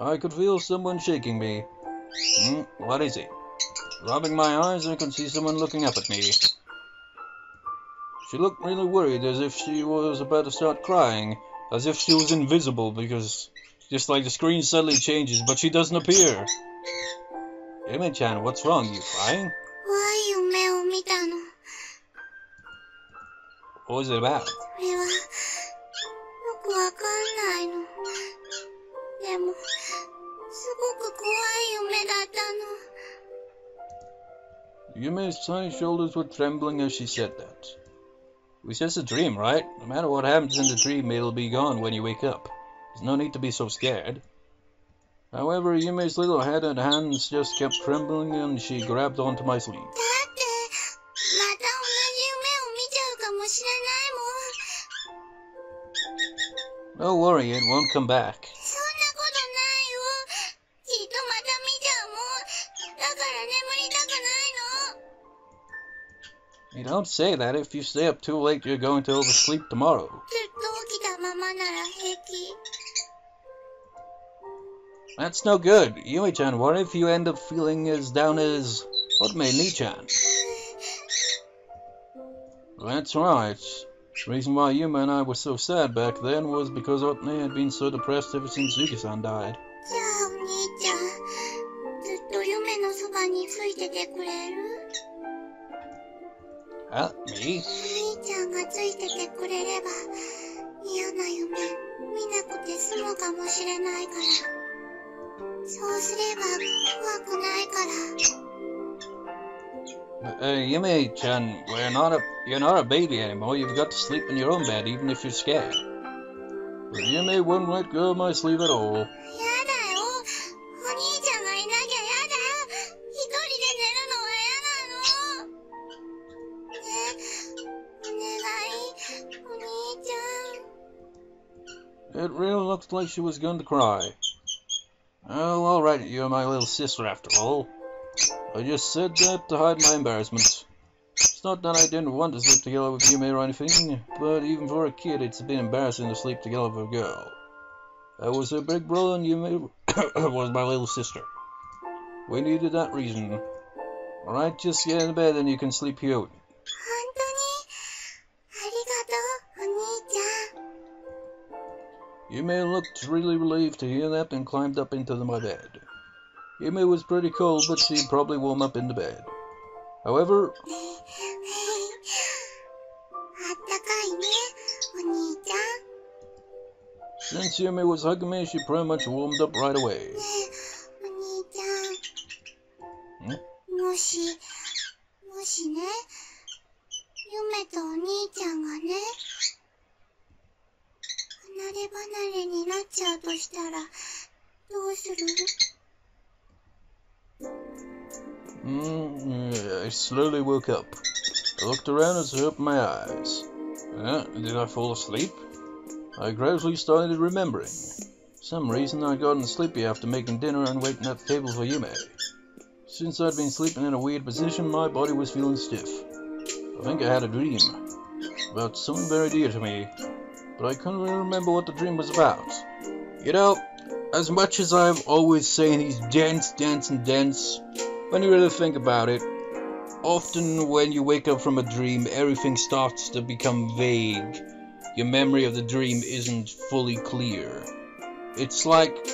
I could feel someone shaking me. What is it? Rubbing my eyes, I could see someone looking up at me. She looked really worried, as if she was about to start crying, as if she was invisible, because just like the screen suddenly changes, but she doesn't appear. Yume-chan, what's wrong? You crying? What was it about? Yume's tiny shoulders were trembling as she said that. It was just a dream, right? No matter what happens in the dream, it'll be gone when you wake up. There's no need to be so scared. However, Yume's little head and hands just kept trembling and she grabbed onto my sleeve. Don't worry, it won't come back. You don't say that. If you stay up too late, you're going to oversleep tomorrow. That's no good. Yume-chan, what if you end up feeling as down as Otome-ni-chan? That's right. The reason why Yume and I were so sad back then was because Otome had been so depressed ever since Yuki-san died. Me? Yume-chan, you're not a baby anymore. You've got to sleep in your own bed, even if you're scared. But Yume wouldn't let go of my sleeve at all. It really looked like she was going to cry. Oh, alright, you're my little sister after all. I just said that to hide my embarrassment. It's not that I didn't want to sleep together with Yume or anything, but even for a kid it's a bit embarrassing to sleep together with a girl. I was her big brother and Yume was my little sister. We needed that reason. Alright, just get in bed and you can sleep here. Yume looked really relieved to hear that and climbed up into my bed. Yume was pretty cold, but she'd probably warm up in the bed. However, since Yume was hugging me, she pretty much warmed up right away. I slowly woke up. I looked around as I opened my eyes. Did I fall asleep? I gradually started remembering. For some reason I gotten sleepy after making dinner and waiting at the table for Yume. Since I'd been sleeping in a weird position, my body was feeling stiff. I think I had a dream about something very dear to me, but I couldn't really remember what the dream was about. You know, as much as I'm always saying he's dense, when you really think about it, often when you wake up from a dream, everything starts to become vague. Your memory of the dream isn't fully clear. It's like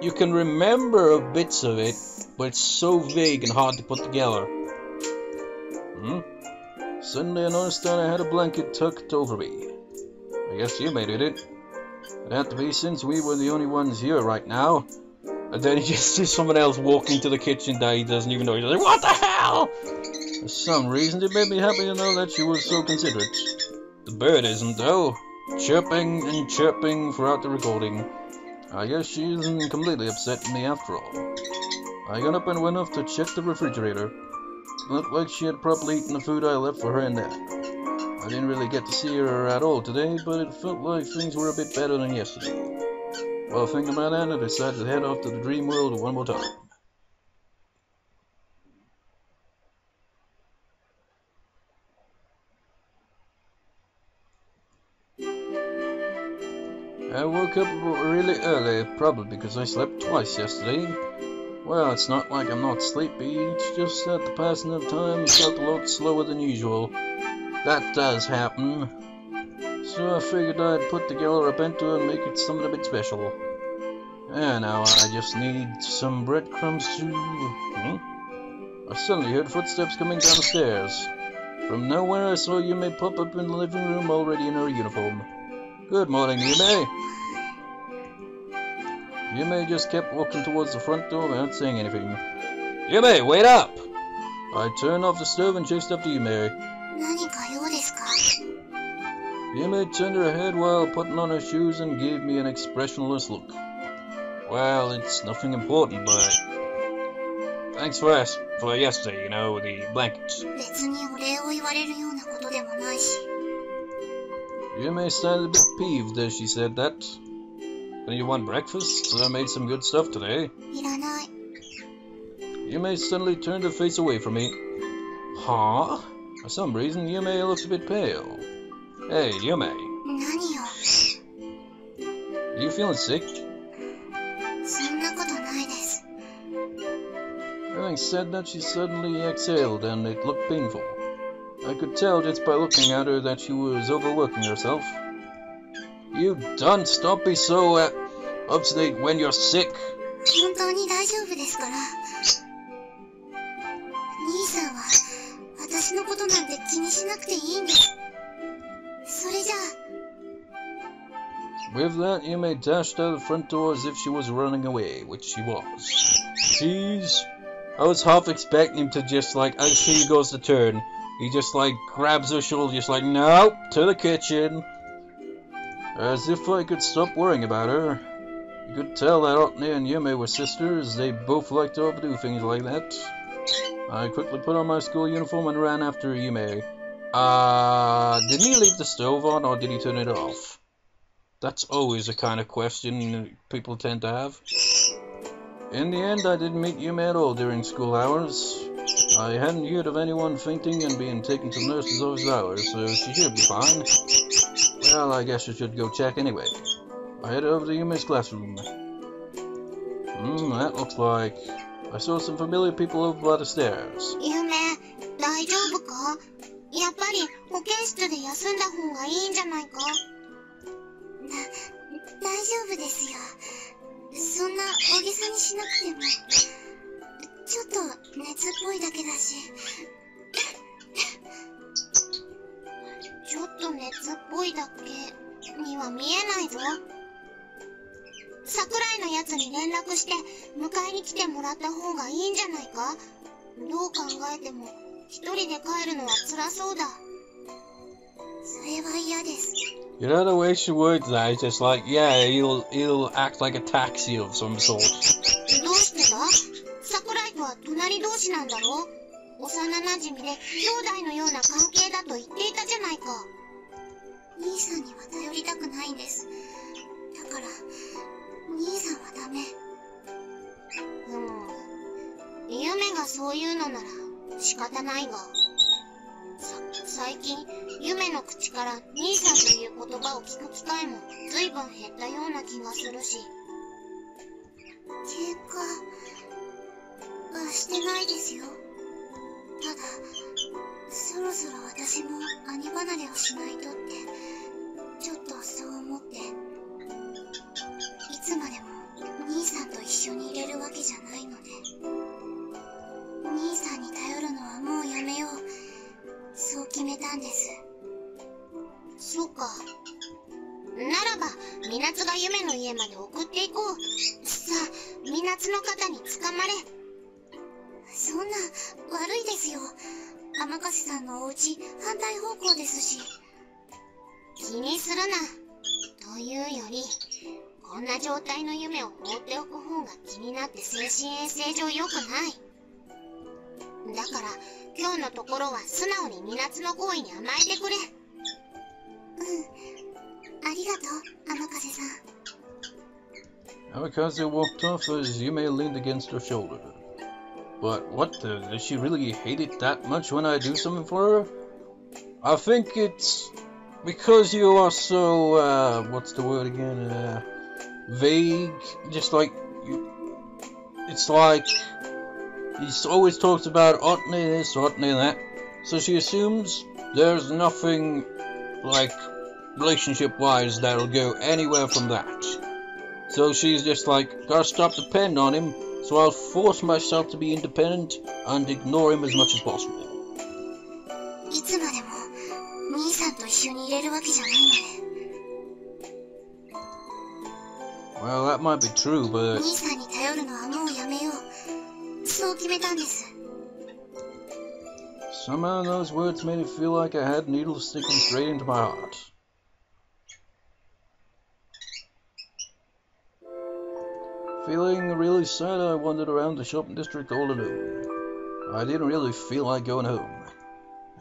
you can remember bits of it, but it's so vague and hard to put together. Suddenly I noticed that I had a blanket tucked over me. I guess Yume did it. It had to be since we were the only ones here right now. And then he just sees someone else walking to the kitchen that he doesn't even know. He's like, what the hell? For some reason it made me happy to know that she was so considerate. The bird isn't though. Chirping and chirping throughout the recording. I guess she isn't completely upset with me after all. I got up and went off to check the refrigerator. It looked like she had probably eaten the food I left for her in there. I didn't really get to see her at all today, but it felt like things were a bit better than yesterday. While thinking about that, I decided to head off to the dream world one more time. I woke up really early, probably because I slept twice yesterday. Well, it's not like I'm not sleepy, it's just that the passing of time felt a lot slower than usual. That does happen. So I figured I'd put together a bento and make it something a bit special. And now I just need some breadcrumbs to... I suddenly heard footsteps coming down the stairs. From nowhere I saw Yume pop up in the living room already in her uniform. Good morning, Yume. Yume just kept walking towards the front door without saying anything. Yume, wait up! I turned off the stove and chased after Yume. Yume turned her head while putting on her shoes and gave me an expressionless look. Well, it's nothing important, but... Thanks for yesterday, you know, the blankets. Yume sounded a bit peeved as she said that. Do you want breakfast? I made some good stuff today. Yume suddenly turned her face away from me. Huh? For some reason, Yume looked a bit pale. Hey, Yume. You feeling sick? Having said that, she suddenly exhaled and it looked painful. I could tell just by looking at her that she was overworking herself. You dunce, don't be so upstate when you're sick. With that, Yume dashed out the front door as if she was running away, which she was. Jeez. I was half expecting him to just like, as she goes to turn, he just like grabs her shoulder, just like, nope, to the kitchen. As if I could stop worrying about her. You could tell that Otne and Yume were sisters, they both like to overdo things like that. I quickly put on my school uniform and ran after Yume. Did he leave the stove on or did he turn it off? That's always a kind of question people tend to have. In the end, I didn't meet Yume at all during school hours. I hadn't heard of anyone fainting and being taken to the nurse's office hours, so she should be fine. Well, I guess I should go check anyway. I headed over to Yume's classroom. That looks like... I saw some familiar people over by the stairs. Yume, 大丈夫か? やっぱり保健室で休んだ方がいいんじゃないか? 大丈夫ですよ。そんな大げさにしなくても。ちょっと熱っぽいだけだし。ちょっと熱っぽいだけには見えないぞ。桜井のやつに連絡して迎えに来てもらった方がいいんじゃないか？どう考えても一人で帰るのは辛そうだ。それは嫌です。You know the way she words that, it's just like, yeah, he'll act like a taxi of some sort. どうしてだ？桜井とは隣同士なんだろ？幼馴染で兄弟のような関係だと言っていたじゃないか。兄さんには頼りたくないんです。だから、兄さんはダメ。夢がそういうのなら仕方ないが。最近、夢の口から兄さんという言葉を聞く機会も随分減ったような気がするし。喧嘩はしてないですよ。ただ、そろそろ私も兄離れをしないとって、ちょっとそう思って。いつまでも兄さんと一緒にいれるわけじゃないので。兄さんに頼るのはもうやめよう。そう決めたんです。そうか。ならば、みなつが夢の家まで送っていこう。さあ、みなつの方に捕まれ。そんな、悪いですよ。天笠さんのお家、反対方向ですし。気にするな。というより、こんな状態の夢を放っておく方が気になって精神衛生上良くない。だから、今日のところは素直にみなつの行為に甘えてくれ。ありがとう、天笠さん。Amakase walked off as Yume leaned against her shoulder. But what the... Does she really hate it that much when I do something for her? I think it's... because you are so, what's the word again, vague, just like, it's like, he always talks about Otney this, Otney that, so she assumes there's nothing, like, relationship-wise that'll go anywhere from that. So she's just like, gotta stop depending on him, so I'll force myself to be independent and ignore him as much as possible. いつまでも兄さんと一緒にいれるわけじゃないので。Well, that might be true, but 兄さんに頼るのはもうやめよう。そう決めたんです。 somehow those words made it feel like I had needles sticking straight into my heart. Feeling really sad, I wandered around the shopping district all alone. I didn't really feel like going home.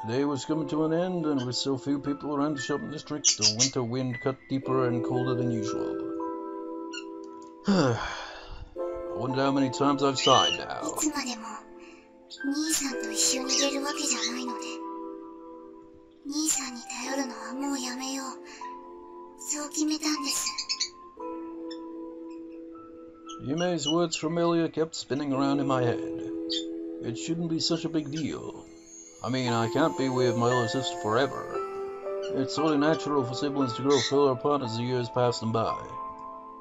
The day was coming to an end, and with so few people around the shopping district, the winter wind cut deeper and colder than usual. I wonder how many times I've sighed now. いつまでも兄さんと一緒にいれるわけじゃないので。兄さんに頼るのはもうやめよう。そう決めたんです。 Yume's words from earlier kept spinning around in my head. It shouldn't be such a big deal. I mean, I can't be with my little sister forever. It's only natural for siblings to grow further apart as the years pass them by.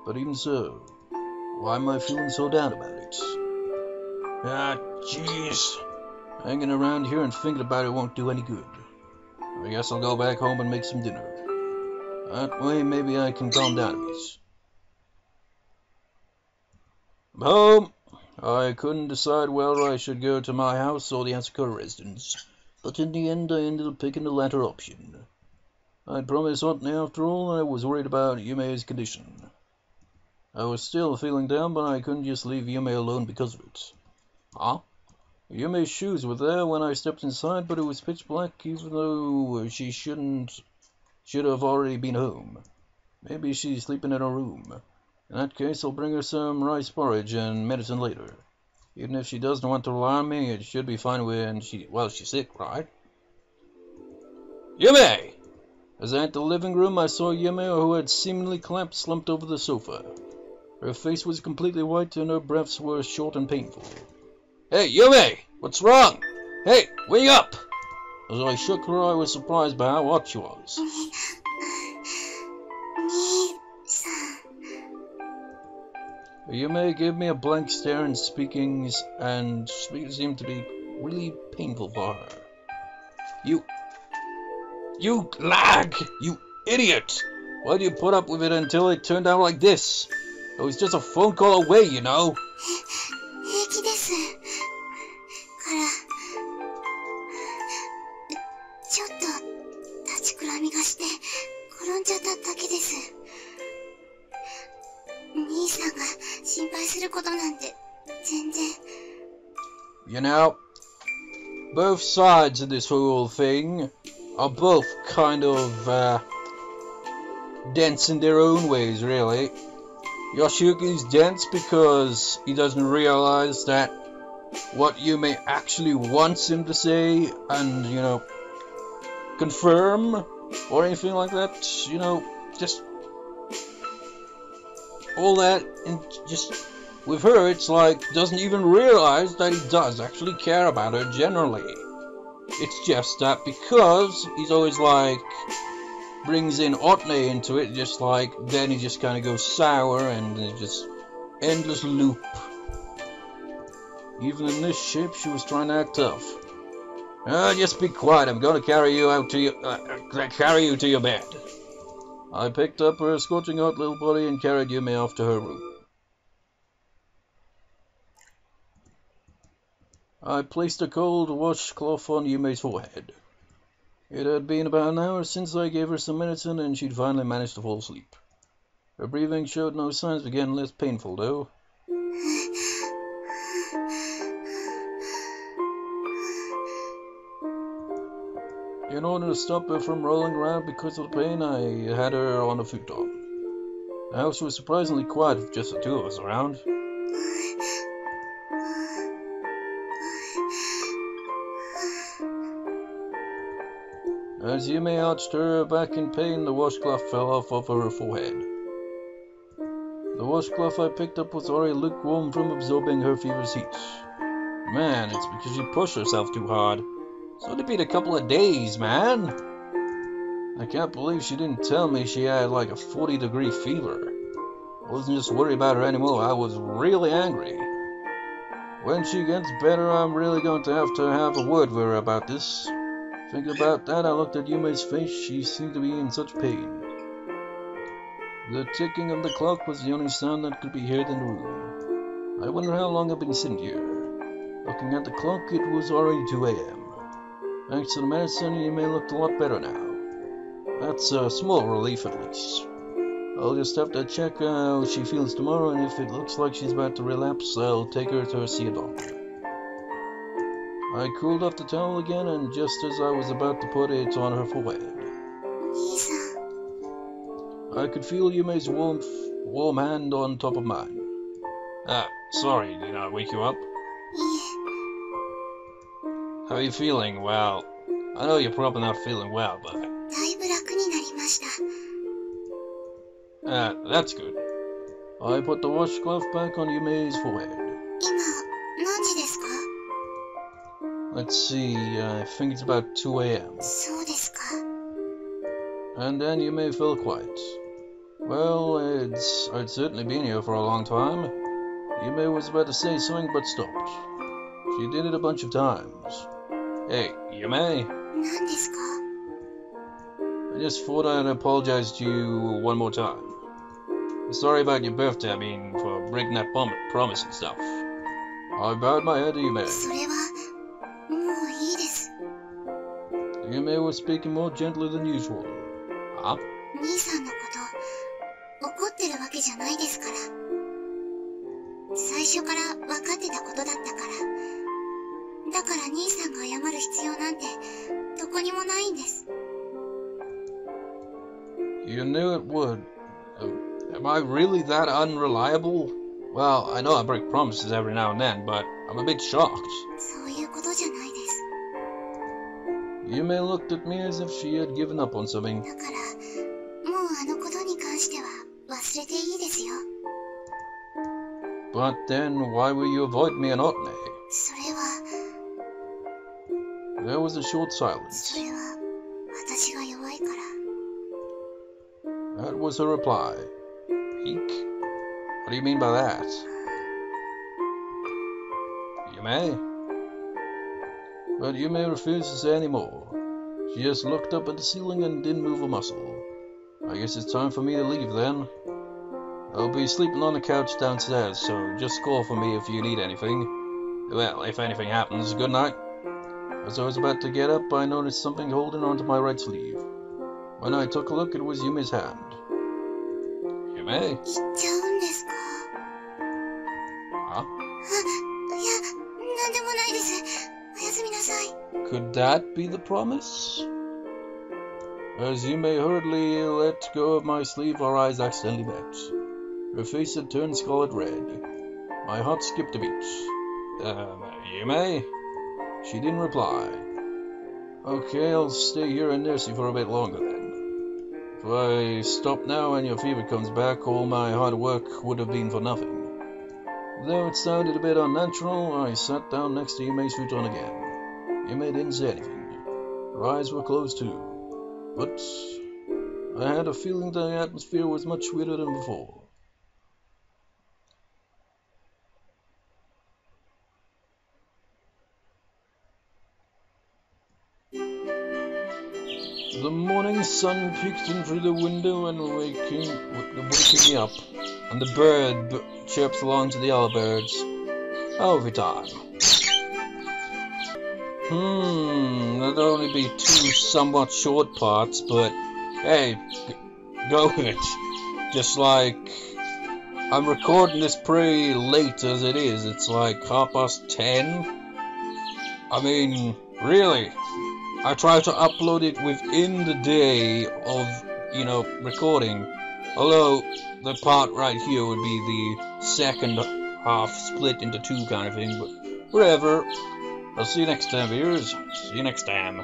But even so, why am I feeling so down about it? Ah, jeez. Hanging around here and thinking about it won't do any good. I guess I'll go back home and make some dinner. That way, maybe I can calm down a bit. I'm home. I couldn't decide whether I should go to my house or the Asakura residence, but in the end I ended up picking the latter option. I'd promised Otney after all, and I was worried about Yume's condition. I was still feeling down, but I couldn't just leave Yume alone because of it. Huh? Yume's shoes were there when I stepped inside, but it was pitch black, even though she should have already been home. Maybe she's sleeping in her room. In that case, I'll bring her some rice porridge and medicine later. Even if she doesn't want to rely on me, it should be fine when she's sick, right? Yume! As I entered the living room, I saw Yume, who had seemingly collapsed, slumped over the sofa. Her face was completely white and her breaths were short and painful. Hey, Yume! What's wrong? Hey, wake up! As I shook her, I was surprised by how hot she was. 兄さん。 Yume gave me a blank stare and speaking seemed to be really painful for her. You lag! You idiot! Why do you put up with it until it turned out like this? It was just a phone call away, you know. 平気です。から、ちょっと立ちくらみがして転んじゃっただけです。兄さんが心配することなんて全然。You know, both sides of this whole thing are both kind of dense in their own ways, really. Yoshiyuki's dense because he doesn't realize that what Yume actually wants him to say and, you know, confirm or anything like that, you know, just all that, and just with her it's like doesn't even realize that he does actually care about her generally. It's just that because he's always like brings in Otney into it, just like then he just kind of goes sour and it's just endless loop. Even in this shape, she was trying to act tough. Just be quiet. I'm gonna carry you to your bed. I picked up her scorching hot little body and carried Yume off to her room. I placed a cold washcloth on Yume's forehead. It had been about an hour since I gave her some medicine and she'd finally managed to fall asleep. Her breathing showed no signs of getting less painful, though. In order to stop her from rolling around because of the pain, I had her on a futon. The house was surprisingly quiet with just the two of us around. As Yume arched her back in pain, the washcloth fell off of her forehead. The washcloth I picked up was already lukewarm from absorbing her fever's heat. Man, it's because she pushed herself too hard. It's only been a couple of days, man. I can't believe she didn't tell me she had like a 40-degree fever. I wasn't just worried about her anymore, I was really angry. When she gets better, I'm really going to have a word with her about this. Thinking about that, I looked at Yume's face. She seemed to be in such pain. The ticking of the clock was the only sound that could be heard in the room. I wonder how long I've been sitting here. Looking at the clock, it was already 2 a.m. Thanks to the medicine, Yume looked a lot better now. That's a small relief at least. I'll just have to check how she feels tomorrow, and if it looks like she's about to relapse, I'll take her to see a doctor. I cooled off the towel again, and just as I was about to put it on her forehead, I could feel Yume's warm hand on top of mine. Sorry, did I wake you up? How are you feeling? Well, I know you're probably not feeling well, but... that's good. I put the washcloth back on Yume's forehead. Let's see, I think it's about 2 a.m. And then Yume fell quiet. Well, I'd certainly been here for a long time. Yume was about to say something but stopped. She did it a bunch of times. Hey, Yume? I just thought I'd apologize to you one more time. Sorry about your birthday, for breaking that promise and stuff. I bowed my head to Yume. Yume was speaking more gently than usual. Huh? You knew it would. Am I really that unreliable? Well, I know I break promises every now and then, but I'm a bit shocked. Yume looked at me as if she had given up on something. But then, why will you avoid me and Otne? There was a short silence. That was her reply. Weak? What do you mean by that? Yume? But Yume refused to say any more. She just looked up at the ceiling and didn't move a muscle. I guess it's time for me to leave then. I'll be sleeping on the couch downstairs, so just call for me if you need anything. Well, if anything happens, good night. As I was about to get up, I noticed something holding onto my right sleeve. When I took a look, it was Yume's hand. Yume? Huh? Could that be the promise? As Yume hurriedly let go of my sleeve, our eyes accidentally met. Her face had turned scarlet red. My heart skipped a beat. Yume? She didn't reply. Okay, I'll stay here and nurse you for a bit longer then. If I stop now and your fever comes back, all my hard work would have been for nothing. Though it sounded a bit unnatural, I sat down next to Yume's futon again. Yume didn't say anything. Her eyes were closed too. But I had a feeling the atmosphere was much weirder than before. The morning sun peeked in through the window and waking me up, and the bird chirps along to the other birds. Every time. There'd only be 2 somewhat short parts, but hey, go with it. Just like, I'm recording this pretty late as it is. It's like 10:30. Really. I try to upload it within the day of, recording. Although, the part right here would be the second half split into 2 kind of thing, but whatever. I'll see you next time, viewers. See you next time.